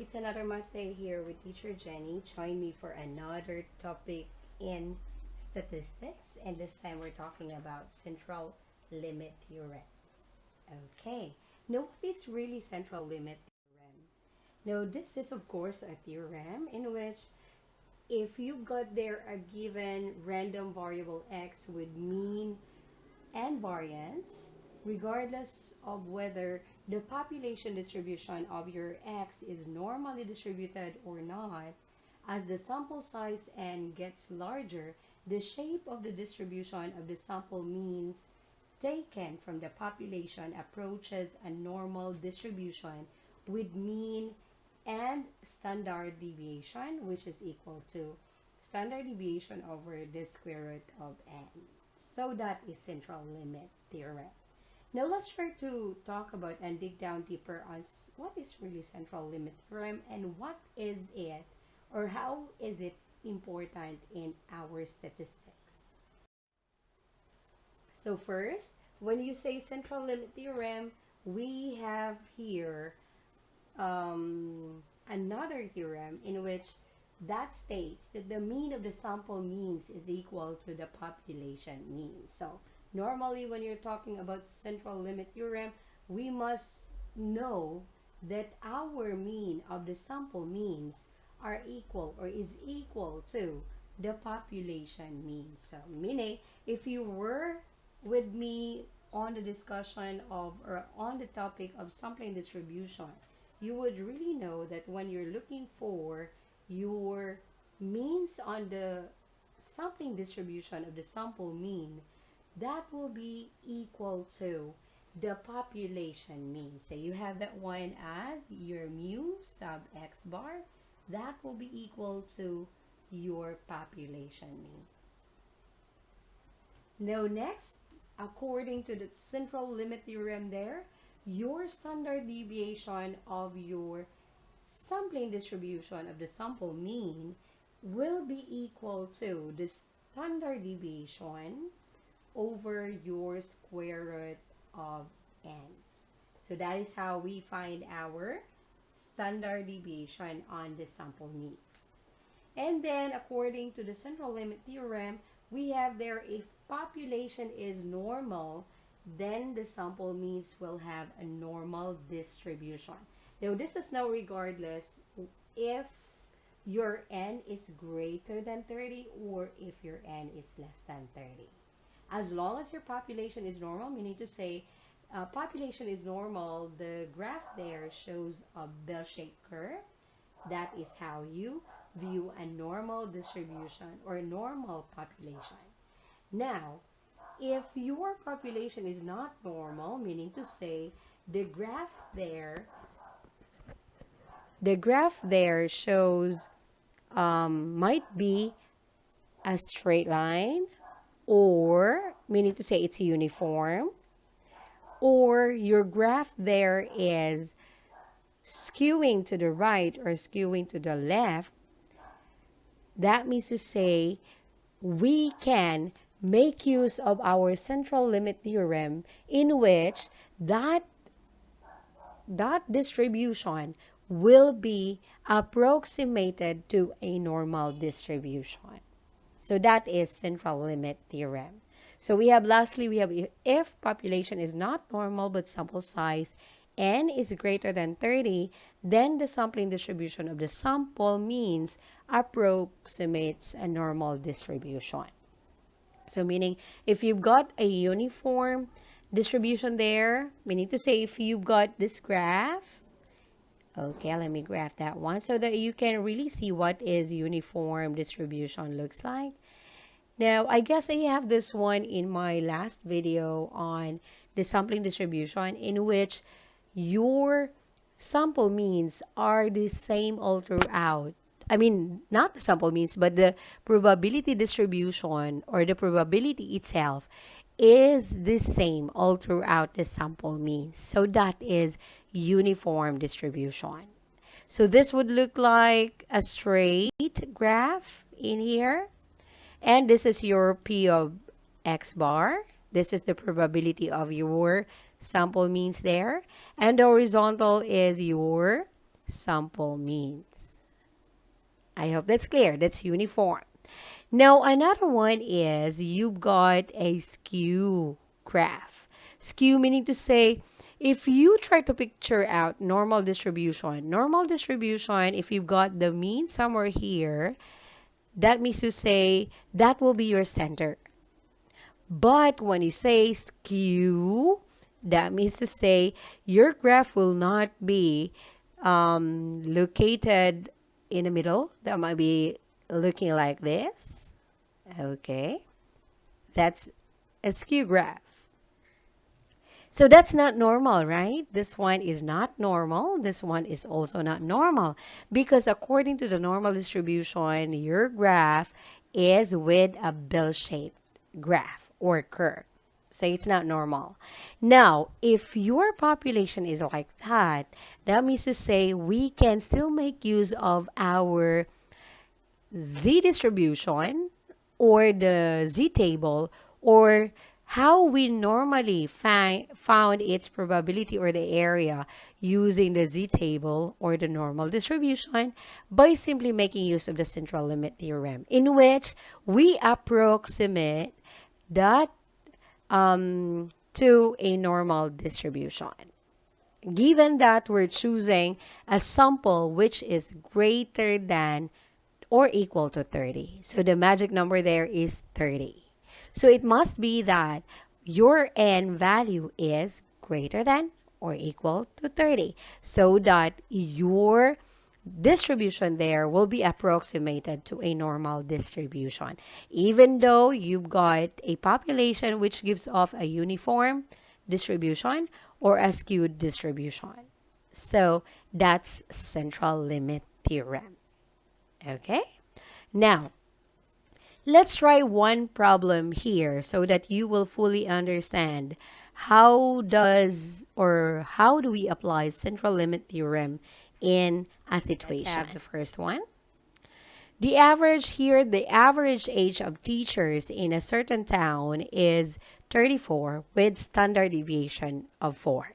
It's another math day here with teacher Jenny. Join me for another topic in statistics, and this time we're talking about central limit theorem. Okay, now what is really central limit theorem? Now this is of course a theorem in which if you got there a given random variable x with mean and variance, regardless of whether the population distribution of your x is normally distributed or not, as the sample size n gets larger, the shape of the distribution of the sample means taken from the population approaches a normal distribution with mean and standard deviation, which is equal to standard deviation over the square root of n. So that is central limit theorem. Now let's try to talk about and dig down deeper on what is really central limit theorem and what is it, or how is it important in our statistics. So first, when you say central limit theorem, we have here another theorem in which that states that the mean of the sample means is equal to the population mean. So normally when you're talking about central limit theorem, we must know that our mean of the sample means are equal or is equal to the population mean. So meaning if you were with me on the discussion of or on the topic of sampling distribution, you would really know that when you're looking for your means on the sampling distribution of the sample mean, that will be equal to the population mean. So you have that one as your mu sub x bar, that will be equal to your population mean. Now next, according to the central limit theorem there, your standard deviation of your sampling distribution of the sample mean will be equal to the standard deviation over your square root of n. So that is how we find our standard deviation on the sample mean. And then according to the central limit theorem, we have there if population is normal, then the sample means will have a normal distribution. Now this is now regardless if your n is greater than 30 or if your n is less than 30. As long as your population is normal, meaning to say population is normal, the graph there shows a bell-shaped curve. That is how you view a normal distribution or a normal population. Now, if your population is not normal, meaning to say the graph there shows might be a straight line, or meaning to say it's uniform, or your graph there is skewing to the right or skewing to the left, that means to say we can make use of our central limit theorem in which that distribution will be approximated to a normal distribution. So that is central limit theorem. So we have lastly, we have if population is not normal but sample size n is greater than 30, then the sampling distribution of the sample means approximates a normal distribution. So meaning if you've got a uniform distribution there, meaning to say if you've got this graph, okay, let me graph that one so that you can really see what is uniform distribution looks like. Now, I guess I have this one in my last video on the sampling distribution in which your sample means are the same all throughout. I mean, not the sample means, but the probability distribution or the probability itself is the same all throughout the sample means. So that is uniform distribution. So this would look like a straight graph in here. And this is your P of X bar. This is the probability of your sample means there. And the horizontal is your sample means. I hope that's clear. That's uniform. Now, another one is you've got a skew graph. Skew meaning to say, if you try to picture out normal distribution, if you've got the mean somewhere here, that means to say that will be your center. But when you say skew, that means to say your graph will not be located in the middle. That might be looking like this. Okay. That's a skew graph. So that's not normal, right? This one is not normal. This one is also not normal. Because according to the normal distribution, your graph is with a bell-shaped graph or curve. So it's not normal. Now, if your population is like that, that means to say we can still make use of our Z distribution or the Z table or how we normally found its probability or the area using the Z table or the normal distribution by simply making use of the central limit theorem, in which we approximate that to a normal distribution. Given that we're choosing a sample which is greater than or equal to 30. So the magic number there is 30. So it must be that your n value is greater than or equal to 30 so that your distribution there will be approximated to a normal distribution. Even though you've got a population which gives off a uniform distribution or a skewed distribution. So that's central limit theorem. Okay? Now, let's try one problem here so that you will fully understand how do we apply central limit theorem in a situation. Let's have the first one. The average age of teachers in a certain town is 34 with standard deviation of 4.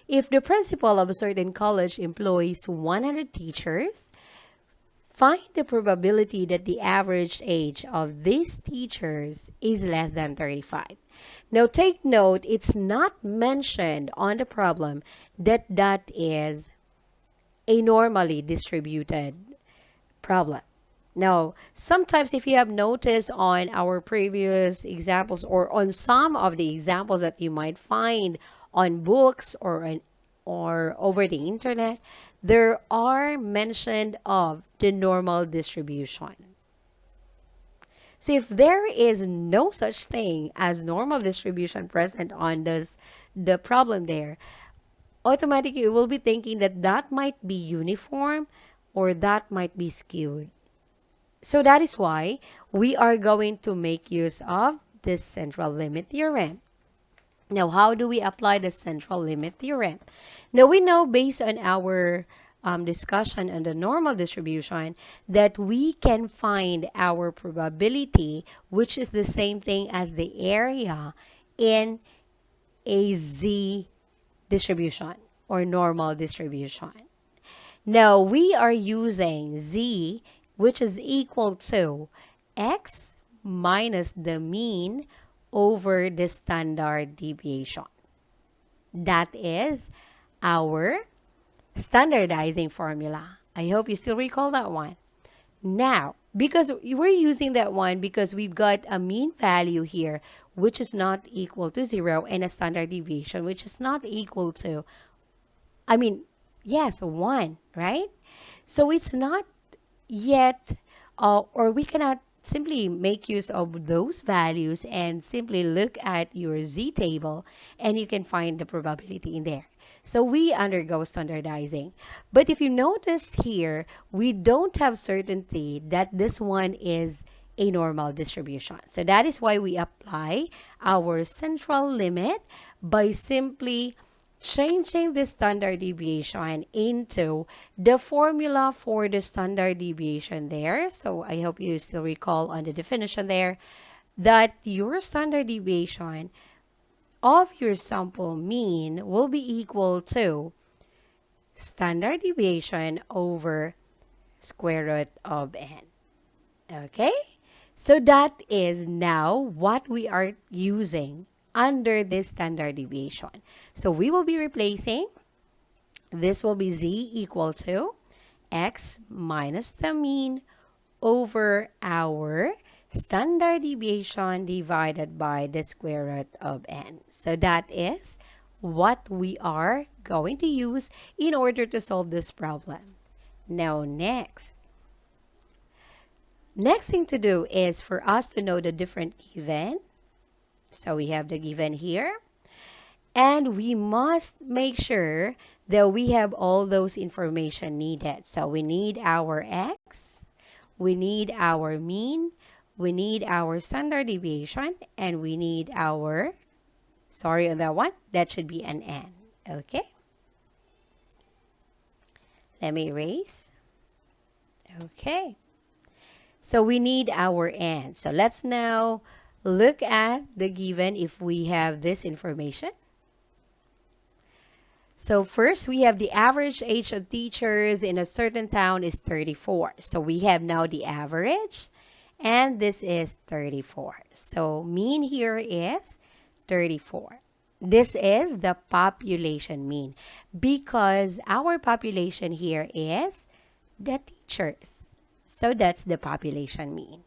If the principal of a certain college employs 100 teachers, find the probability that the average age of these teachers is less than 35. Now take note, it's not mentioned on the problem that that is a normally distributed problem. Now, sometimes if you have noticed on our previous examples or on some of the examples that you might find on books or over the internet, there are mentioned of the normal distribution. So if there is no such thing as normal distribution present on the problem there, automatically you will be thinking that that might be uniform or that might be skewed. So that is why we are going to make use of this central limit theorem. Now, how do we apply the central limit theorem? Now, we know based on our discussion on the normal distribution that we can find our probability, which is the same thing as the area in a Z distribution or normal distribution. Now, we are using Z, which is equal to x minus the mean over the standard deviation. That is our standardizing formula. I hope you still recall that one. Now, because we're using that one because we've got a mean value here which is not equal to 0 and a standard deviation which is not equal to, 1, right? So it's not yet, or we cannot simply make use of those values and simply look at your Z table and you can find the probability in there. So we undergo standardizing. But if you notice here, we don't have certainty that this one is a normal distribution. So that is why we apply our central limit by simply changing the standard deviation into the formula for the standard deviation there. So I hope you still recall on the definition there that your standard deviation of your sample mean will be equal to standard deviation over square root of n. Okay? So that is now what we are using under this standard deviation. So we will be replacing, this will be z equal to x minus the mean over our standard deviation divided by the square root of n. So that is what we are going to use in order to solve this problem. Now next thing to do is for us to know the different given. So we have the given here. And we must make sure that we have all those information needed. So we need our x, we need our mean, we need our standard deviation, and we need our, sorry on that one, that should be an n. Okay? Let me erase. Okay. So we need our n. So let's now look at the given if we have this information. So first, we have the average age of teachers in a certain town is 34. So we have now the average, and this is 34. So mean here is 34. This is the population mean because our population here is the teachers. So that's the population mean.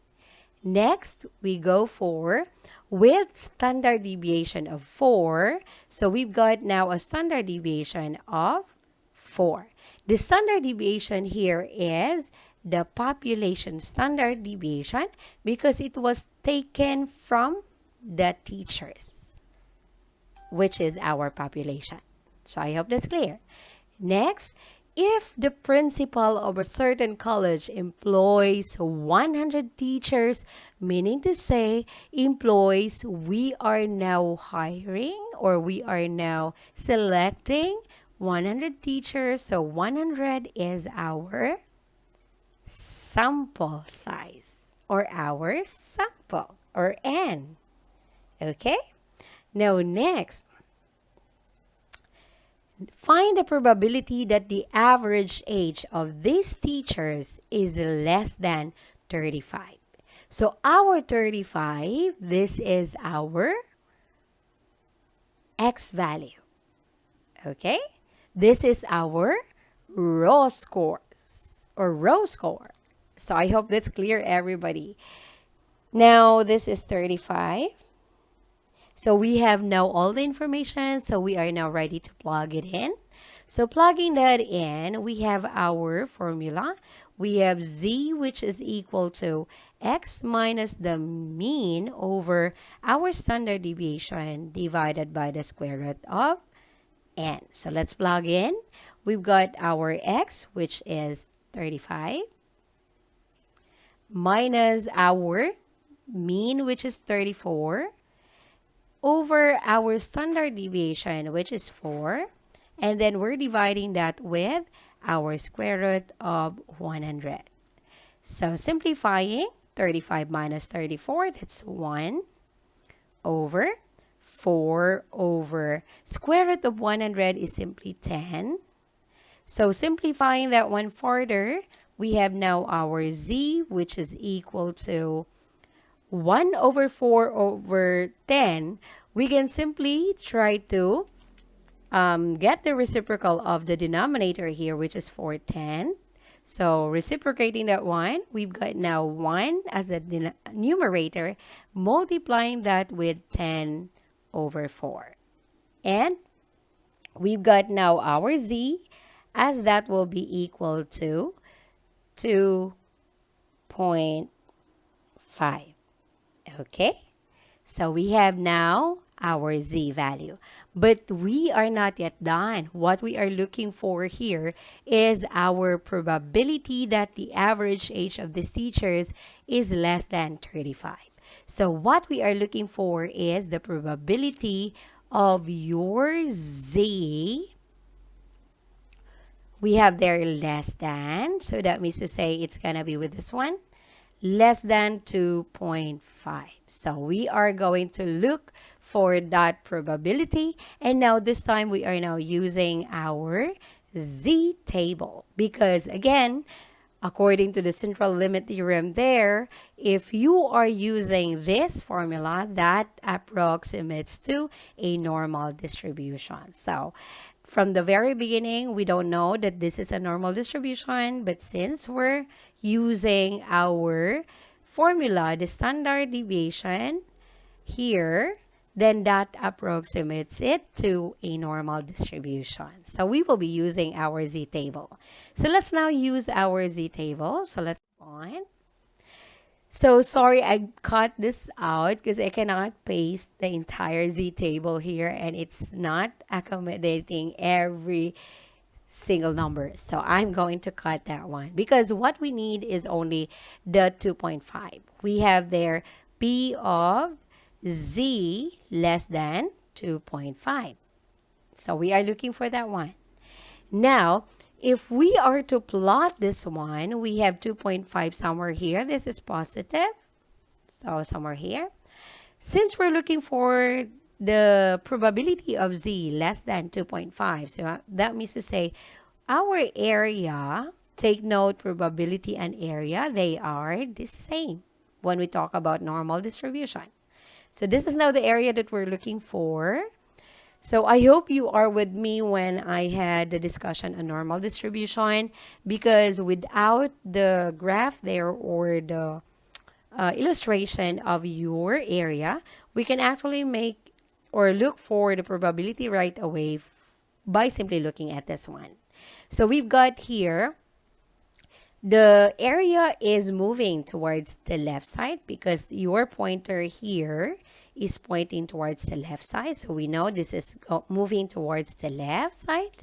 Next, we go for with standard deviation of 4. So we've got now a standard deviation of 4. The standard deviation here is the population standard deviation because it was taken from the teachers, which is our population. So I hope that's clear. Next, if the principal of a certain college employs 100 teachers, meaning to say employees, we are now hiring or we are now selecting 100 teachers. So 100 is our sample size or our sample or n. Okay? Now next, find the probability that the average age of these teachers is less than 35. So our 35, this is our x value. Okay? This is our raw scores or row score. So I hope that's clear, everybody. Now this is 35. So we have now all the information, so we are now ready to plug it in. So plugging that in, we have our formula. We have z, which is equal to x minus the mean over our standard deviation divided by the square root of n. So let's plug in. We've got our x, which is 35, minus our mean, which is 34, over our standard deviation, which is 4, and then we're dividing that with our square root of 100. So simplifying, 35 minus 34, that's 1 over 4 over square root of 100 is simply 10. So simplifying that one further, we have now our z, which is equal to 1 over 4 over 10, we can simply try to get the reciprocal of the denominator here, which is 410. So reciprocating that one, we've got now 1 as the numerator, multiplying that with 10 over 4. And we've got now our z, as that will be equal to 2.5. Okay, so we have now our z value, but we are not yet done. What we are looking for here is our probability that the average age of these teachers is less than 35. So what we are looking for is the probability of your z. We have there less than, so that means to say it's gonna be with this one, less than 2.5. So we are going to look for that probability, and now this time we are now using our z table. Because again, according to the central limit theorem there, if you are using this formula, that approximates to a normal distribution. So from the very beginning, we don't know that this is a normal distribution, but since we're using our formula, the standard deviation here, then that approximates it to a normal distribution. So we will be using our z-table. So let's now use our z-table. So let's go on. So sorry, I cut this out because I cannot paste the entire z-table here and it's not accommodating every single number. So I'm going to cut that one because what we need is only the 2.5. We have there p of z less than 2.5. So we are looking for that one. Now, if we are to plot this one, we have 2.5 somewhere here. This is positive. So somewhere here. Since we're looking for the probability of z less than 2.5, so that means to say our area, take note, probability and area, they are the same when we talk about normal distribution. So this is now the area that we're looking for. So I hope you are with me when I had the discussion on normal distribution, because without the graph there or the illustration of your area, we can actually make or look for the probability right away by simply looking at this one. So we've got here the area is moving towards the left side because your pointer here is pointing towards the left side. So we know this is moving towards the left side.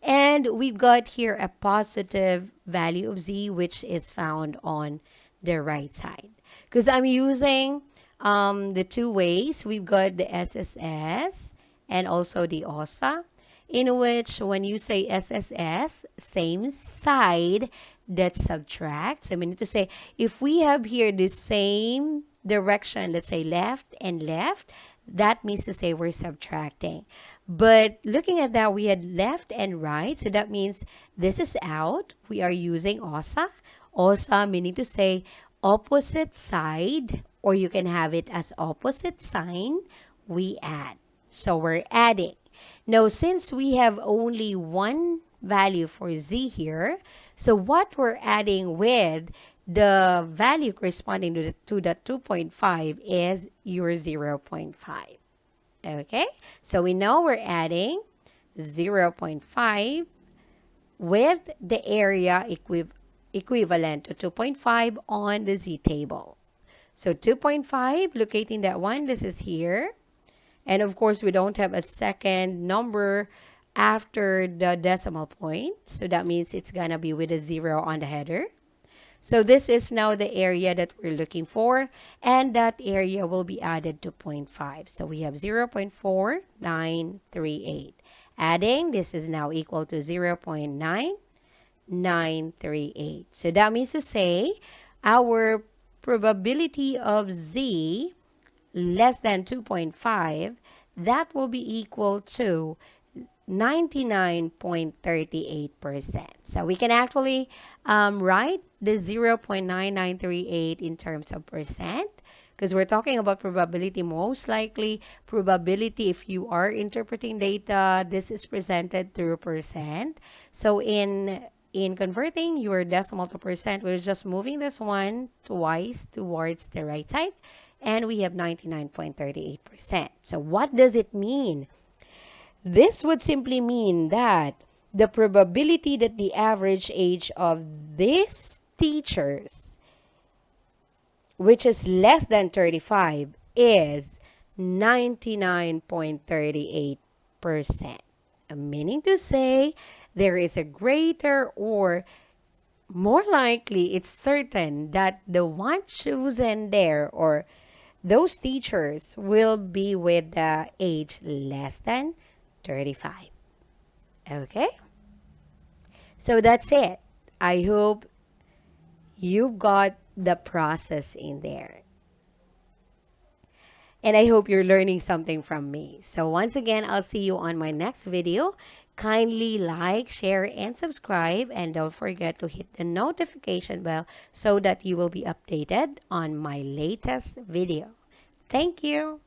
And we've got here a positive value of z, which is found on the right side. Because I'm using the two ways. We've got the SSS and also the OSA, in which when you say SSS, same side, that subtracts. I mean to say, if we have here the same direction, let's say left and left, that means to say we're subtracting. But looking at that, we had left and right, so that means this is out. We are using OSA. OSA meaning to say opposite side, or you can have it as opposite sign, we add. So we're adding. Now, since we have only one value for z here, so what we're adding with the value corresponding to the 2.5 is your 0.5. Okay, so we know we're adding 0.5 with the area equivalent to 2.5 on the z-table. So 2.5, locating that one, this is here. And of course, we don't have a second number after the decimal point. So that means it's going to be with a 0 on the header. So this is now the area that we're looking for, and that area will be added to 0.5. So we have 0.4938. Adding, this is now equal to 0.9938. So that means to say our probability of z less than 2.5, that will be equal to 99.38%. So we can actually write the 0.9938 in terms of percent, because we're talking about probability. Most likely, probability, if you are interpreting data, this is presented through percent. So in converting your decimal to percent, we're just moving this one twice towards the right side, and we have 99.38%. So what does it mean? This would simply mean that the probability that the average age of these teachers, which is less than 35, is 99.38%. Meaning to say, there is a greater, or more likely, it's certain that the one chosen there, or those teachers, will be with the age less than 35. Okay? So that's it. I hope you've got the process in there. And I hope you're learning something from me. So once again, I'll see you on my next video. Kindly like, share, and subscribe, and don't forget to hit the notification bell so that you will be updated on my latest video. Thank you.